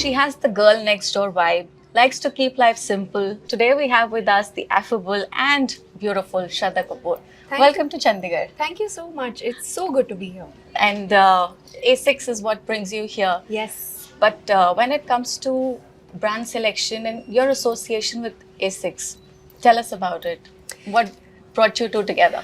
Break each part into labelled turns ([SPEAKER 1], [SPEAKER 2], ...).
[SPEAKER 1] She has the girl next door vibe, likes to keep life simple. Today we have with us the affable and beautiful Shraddha Kapoor. Welcome to Chandigarh.
[SPEAKER 2] Thank you so much. It's so good to be here.
[SPEAKER 1] And A6 is what brings you here.
[SPEAKER 2] Yes.
[SPEAKER 1] But when it comes to brand selection and your association with A6, tell us about it. What brought you two together?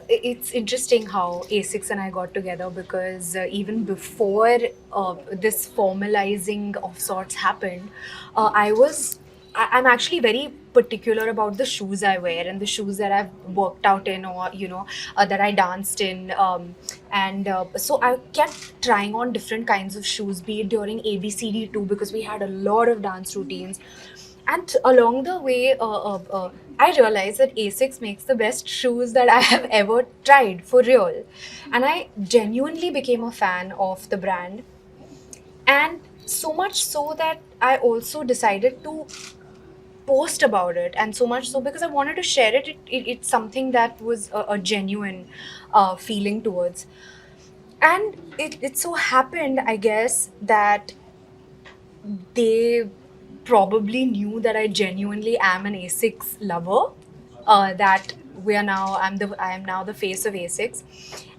[SPEAKER 2] It's interesting how A6 and I got together because even before this formalizing of sorts happened, I'm actually very particular about the shoes I wear and the shoes that I've worked out in, or that I danced in, and so I kept trying on different kinds of shoes, be it during ABCD too, because we had a lot of dance routines. And along the way, I realized that Asics makes the best shoes that I have ever tried, for real. And I genuinely became a fan of the brand. And so much so that I also decided to post about it. And so much so because I wanted to share it. It's something that was a genuine feeling towards. And it so happened, I guess, that they probably knew that I genuinely am an A6 lover. That I am now the face of A6,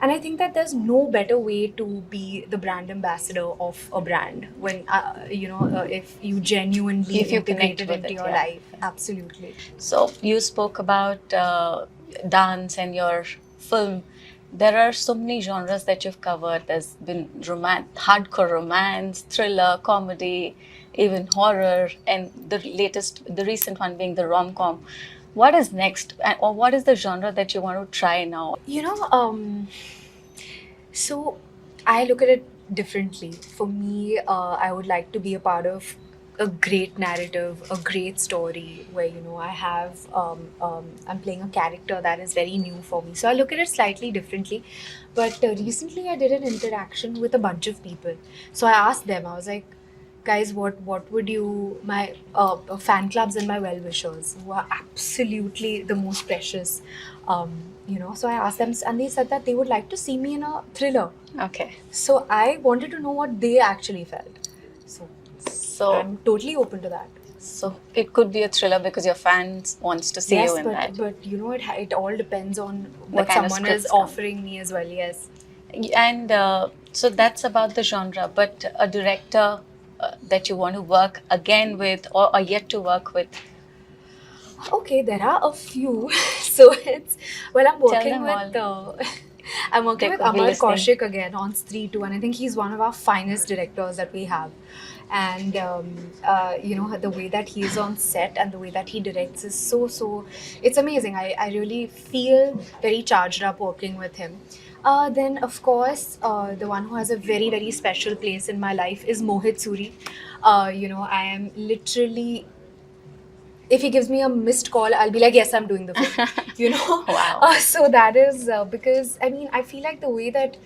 [SPEAKER 2] and I think that there's no better way to be the brand ambassador of a brand when if you genuinely
[SPEAKER 1] If you
[SPEAKER 2] integrate
[SPEAKER 1] connect
[SPEAKER 2] it
[SPEAKER 1] with
[SPEAKER 2] into
[SPEAKER 1] it,
[SPEAKER 2] your
[SPEAKER 1] yeah.
[SPEAKER 2] life. Absolutely.
[SPEAKER 1] So you spoke about dance and your film. There are so many genres that you've covered. There's been hardcore romance, thriller, comedy, even horror, and the recent one being the rom-com. What is next, or what is the genre that you want to try now?
[SPEAKER 2] You know, so I look at it differently. For me, I would like to be a part of a great narrative, a great story where I'm playing a character that is very new for me. So I look at it slightly differently. But recently, I did an interaction with a bunch of people. So I asked them. I was like, guys, what would you, my fan clubs and my well wishers, who are absolutely the most precious, so I asked them, and they said that they would like to see me in a thriller.
[SPEAKER 1] Okay.
[SPEAKER 2] So I wanted to know what they actually felt. So I'm totally open to that.
[SPEAKER 1] So it could be a thriller because your fans wants to see
[SPEAKER 2] Yes,
[SPEAKER 1] you in that.
[SPEAKER 2] but it all depends on
[SPEAKER 1] The
[SPEAKER 2] what
[SPEAKER 1] kind of
[SPEAKER 2] someone is
[SPEAKER 1] scripts come.
[SPEAKER 2] offering me as well. Yes.
[SPEAKER 1] And so that's about the genre, but a director that you want to work again with or are yet to work with.
[SPEAKER 2] Okay, there are a few. So it's well, I'm working
[SPEAKER 1] them
[SPEAKER 2] with
[SPEAKER 1] all.
[SPEAKER 2] I'm working
[SPEAKER 1] They
[SPEAKER 2] with
[SPEAKER 1] could be
[SPEAKER 2] Amar
[SPEAKER 1] listening.
[SPEAKER 2] Kaushik again on Stree 2, and I think he's one of our finest directors that we have. And the way that he's on set and the way that he directs is so it's amazing. I really feel very charged up working with him. Then of course, the one who has a very very special place in my life is Mohit Suri. I am literally, if he gives me a missed call, I'll be like, yes, I'm doing the film.
[SPEAKER 1] Wow.
[SPEAKER 2] So that is because I mean, I feel like the way that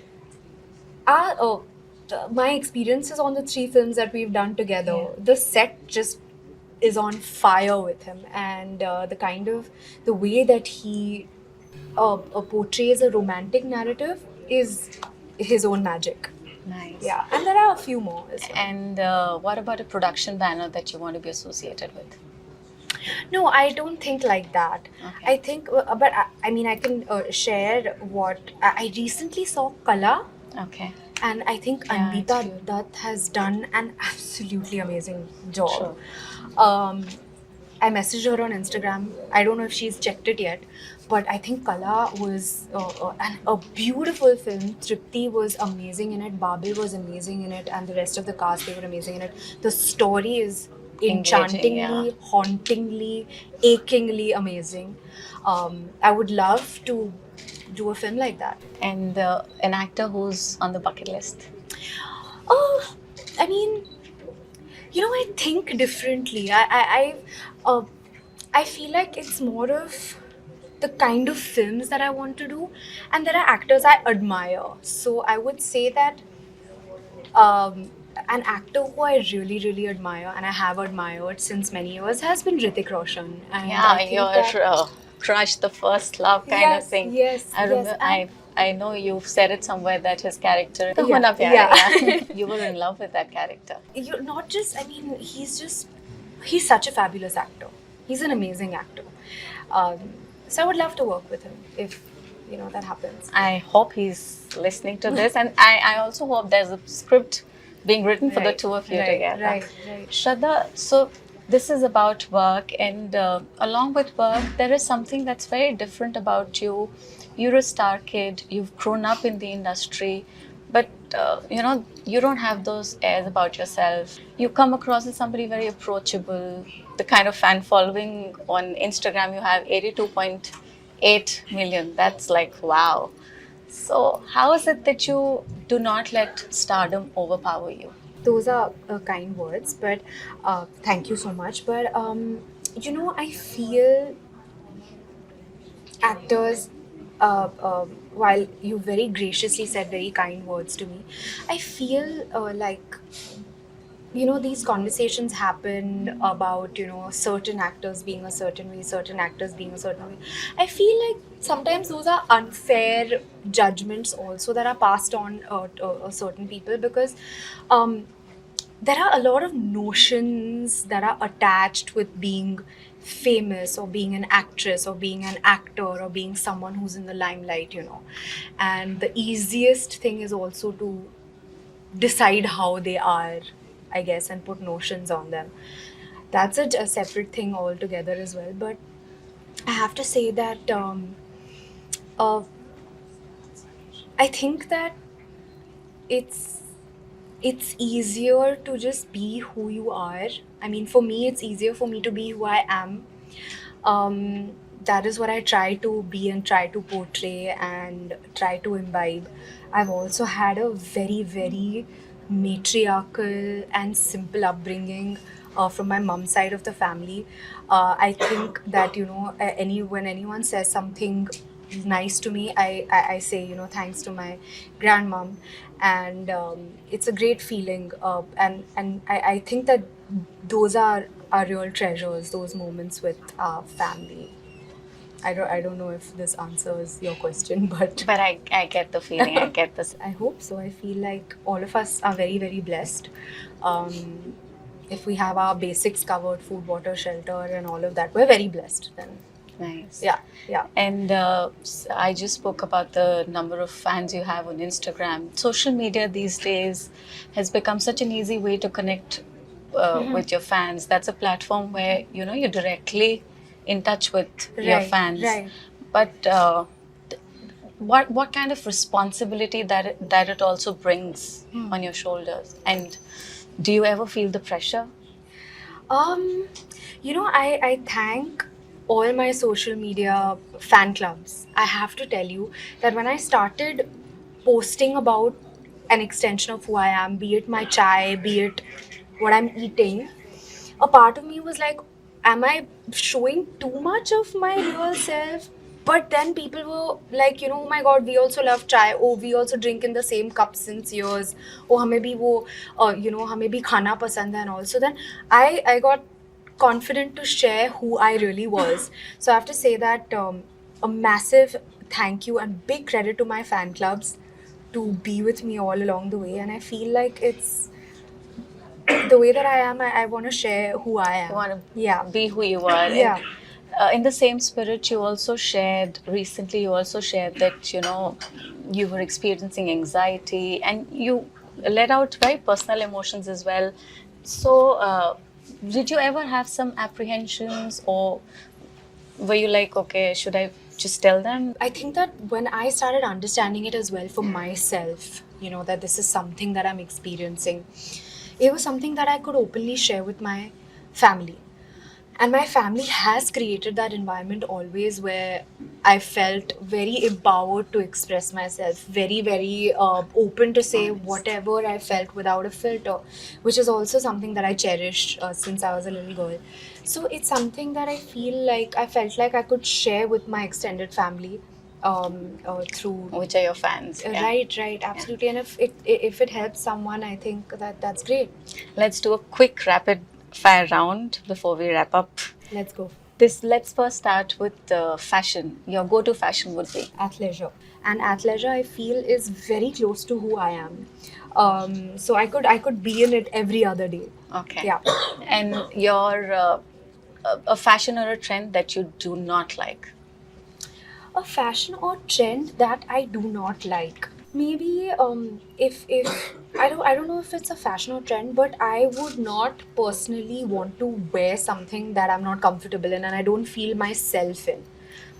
[SPEAKER 2] my experiences on the 3 films that we've done together, the set just is on fire with him, and the way that he portrays a romantic narrative is his own magic.
[SPEAKER 1] Nice.
[SPEAKER 2] Yeah, and there are a few more as well.
[SPEAKER 1] And what about a production banner that you want to be associated with?
[SPEAKER 2] No, I don't think like that.
[SPEAKER 1] Okay.
[SPEAKER 2] I think, but I mean, I can share what I recently saw Kala,
[SPEAKER 1] Okay.
[SPEAKER 2] and I think
[SPEAKER 1] Yeah, it's
[SPEAKER 2] Anvita
[SPEAKER 1] cute.
[SPEAKER 2] Dutt has done an absolutely amazing job.
[SPEAKER 1] Sure.
[SPEAKER 2] I messaged her on Instagram. I don't know if she's checked it yet, but I think Kala was a beautiful film. Tripti was amazing in it. Babil was amazing in it, and the rest of the cast, they were amazing in it. The story is
[SPEAKER 1] Engaging,
[SPEAKER 2] enchantingly, hauntingly, achingly amazing. I would love to do a film like that.
[SPEAKER 1] And an actor who's on the bucket list.
[SPEAKER 2] Oh, I mean, I think differently. I feel like it's more of the kind of films that I want to do, and there are actors I admire. So I would say that an actor who I really, really admire and I have admired since many years has been Hrithik Roshan. And I think
[SPEAKER 1] Your
[SPEAKER 2] that,
[SPEAKER 1] crush, the first love kind of
[SPEAKER 2] yes,
[SPEAKER 1] thing.
[SPEAKER 2] yes,
[SPEAKER 1] I remember.
[SPEAKER 2] yes, and
[SPEAKER 1] I know you've said it somewhere that his character,
[SPEAKER 2] Yeah,
[SPEAKER 1] Hona Pyare,
[SPEAKER 2] yeah.
[SPEAKER 1] you were in love with that character.
[SPEAKER 2] You're not just, I mean, he's such a fabulous actor. He's an amazing actor. Um, so I would love to work with him if, that happens.
[SPEAKER 1] I hope he's listening to this, and I also hope there's a script being written for the two of you together.
[SPEAKER 2] Right.
[SPEAKER 1] Shraddha, so this is about work, and along with work, there is something that's very different about you. You're a star kid, you've grown up in the industry, but you don't have those airs about yourself. You come across as somebody very approachable. The kind of fan following on Instagram you have, 82.8 million. That's like, wow. So, how is it that you do not let stardom overpower you?
[SPEAKER 2] Those are kind words, but thank you so much. But I feel actors, while you very graciously said very kind words to me, I feel like these conversations happen about certain actors being a certain way, certain actors being a certain way. I feel like sometimes those are unfair judgments also that are passed on to certain people, because there are a lot of notions that are attached with being famous or being an actress or being an actor or being someone who's in the limelight, and the easiest thing is also to decide how they are, I guess, and put notions on them. That's a separate thing altogether as well. But I have to say that uh, I think that it's easier to just be who you are. I mean, for me, it's easier for me to be who I am. That is what I try to be and try to portray and try to imbibe. I've also had a very, very matriarchal and simple upbringing from my mom's side of the family. I think that when anyone says something nice to me, I say thanks to my grandmom, and it's a great feeling. And I think that those are our real treasures. Those moments with our family. I don't know if this answers your question, but
[SPEAKER 1] But I get the feeling, I get this.
[SPEAKER 2] I hope so. I feel like all of us are very, very blessed. If we have our basics covered, food, water, shelter, and all of that, we're very blessed. Then,
[SPEAKER 1] Nice.
[SPEAKER 2] yeah.
[SPEAKER 1] And I just spoke about the number of fans you have on Instagram. Social media these days has become such an easy way to connect with your fans. That's a platform where you're directly in touch with your
[SPEAKER 2] Right,
[SPEAKER 1] fans.
[SPEAKER 2] right.
[SPEAKER 1] But what kind of responsibility that it also brings on your shoulders? And do you ever feel the pressure?
[SPEAKER 2] I thank all my social media fan clubs. I have to tell you that when I started posting about an extension of who I am, be it my chai, be it what I'm eating, a part of me was like, am I showing too much of my real self? But then people were like, oh my god, we also love chai. Oh, we also drink in the same cup since years. Oh, हमें भी वो, हमें भी खाना पसंद है and all. So then I got confident to share who I really was. So I have to say that a massive thank you and big credit to my fan clubs to be with me all along the way. And I feel like it's the way that I am. I want to share who I am.
[SPEAKER 1] You want to
[SPEAKER 2] Yeah.
[SPEAKER 1] be who you are.
[SPEAKER 2] Yeah.
[SPEAKER 1] And, in the same spirit, you also shared recently. You also shared that you were experiencing anxiety, and you let out very personal emotions as well. So, did you ever have some apprehensions, or were you like, okay, should I just tell them?
[SPEAKER 2] I think that when I started understanding it as well for myself, that this is something that I'm experiencing, it was something that I could openly share with my family. And my family has created that environment always where I felt very empowered to express myself, very, very open to say whatever I felt without a filter, which is also something that I cherished since I was a little girl. So it's something that I feel like I felt like I could share with my extended family through.
[SPEAKER 1] Which are your fans? Yeah.
[SPEAKER 2] Right, absolutely. And if it helps someone, I think that's great.
[SPEAKER 1] Let's do a quick rapid fire round before we wrap up.
[SPEAKER 2] Let's go.
[SPEAKER 1] Let's first start with fashion. Your go-to fashion would be.
[SPEAKER 2] Athleisure. And athleisure, I feel, is very close to who I am. So I could be in it every other day.
[SPEAKER 1] Okay.
[SPEAKER 2] Yeah.
[SPEAKER 1] And your a fashion or a trend that you do not like.
[SPEAKER 2] A fashion or trend that I do not like. Maybe if I don't know if it's a fashion or trend, but I would not personally want to wear something that I'm not comfortable in and I don't feel myself in.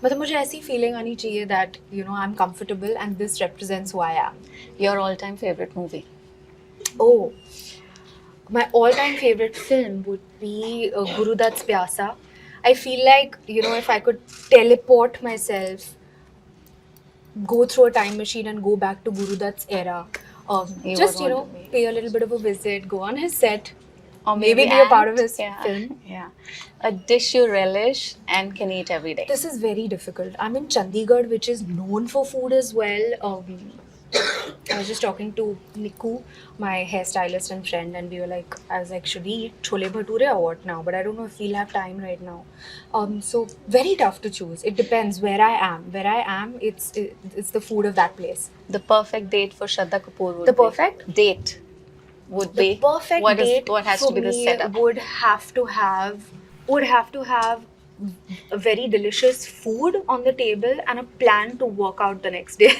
[SPEAKER 2] मतलब मुझे ऐसी feeling आनी चाहिए that I'm comfortable and this represents who I am.
[SPEAKER 1] Your all-time favorite movie.
[SPEAKER 2] Oh, my all-time favorite film would be Guru Dutt's Pyasa. I feel like if I could teleport myself, go through a time machine and go back to Guru Dutt's era.
[SPEAKER 1] You
[SPEAKER 2] Just
[SPEAKER 1] would want to be.
[SPEAKER 2] pay a little bit of a visit, go on his set,
[SPEAKER 1] Or
[SPEAKER 2] maybe be a part of
[SPEAKER 1] act.
[SPEAKER 2] his
[SPEAKER 1] Yeah.
[SPEAKER 2] film.
[SPEAKER 1] Yeah. A dish you relish and can eat every day.
[SPEAKER 2] This is very difficult. I'm in Chandigarh, which is known for food as well. I was just talking to Niku, my hairstylist and friend, and we were like, I was like, should we eat chole bhature or what now? But I don't know if we'll have time right now. So very tough to choose. It depends where I am. Where I am, it's the food of that place.
[SPEAKER 1] The perfect date for Shraddha Kapoor would
[SPEAKER 2] The
[SPEAKER 1] be.
[SPEAKER 2] perfect?
[SPEAKER 1] Date would
[SPEAKER 2] The
[SPEAKER 1] be.
[SPEAKER 2] perfect
[SPEAKER 1] What is-
[SPEAKER 2] date
[SPEAKER 1] what has
[SPEAKER 2] for
[SPEAKER 1] to be the
[SPEAKER 2] me
[SPEAKER 1] setup?
[SPEAKER 2] would have to have a very delicious food on the table and a plan to work out the next day.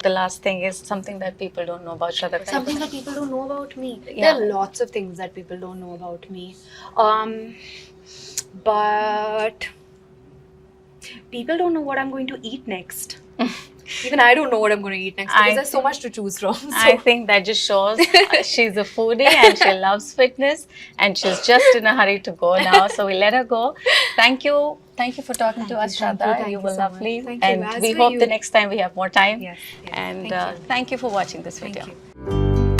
[SPEAKER 1] The last thing is something that people don't know about Shraddha Kapoor.
[SPEAKER 2] Something that people don't know about me.
[SPEAKER 1] Yeah.
[SPEAKER 2] There are lots of things that people don't know about me. But people don't know what I'm going to eat next. Even I don't know what I'm going to eat next because there's so much to choose from. So.
[SPEAKER 1] I think that just shows she's a foodie and she loves fitness and she's just in a hurry to go now. So we let her go. Thank you. Thank you for talking to us,
[SPEAKER 2] Thank
[SPEAKER 1] Shraddha.
[SPEAKER 2] you
[SPEAKER 1] You were
[SPEAKER 2] so much.
[SPEAKER 1] lovely.
[SPEAKER 2] Thank you.
[SPEAKER 1] And
[SPEAKER 2] As
[SPEAKER 1] we
[SPEAKER 2] were
[SPEAKER 1] hope
[SPEAKER 2] you.
[SPEAKER 1] the next time we have more time.
[SPEAKER 2] Yes,
[SPEAKER 1] And
[SPEAKER 2] thank you.
[SPEAKER 1] thank you for watching this video.
[SPEAKER 2] Thank you.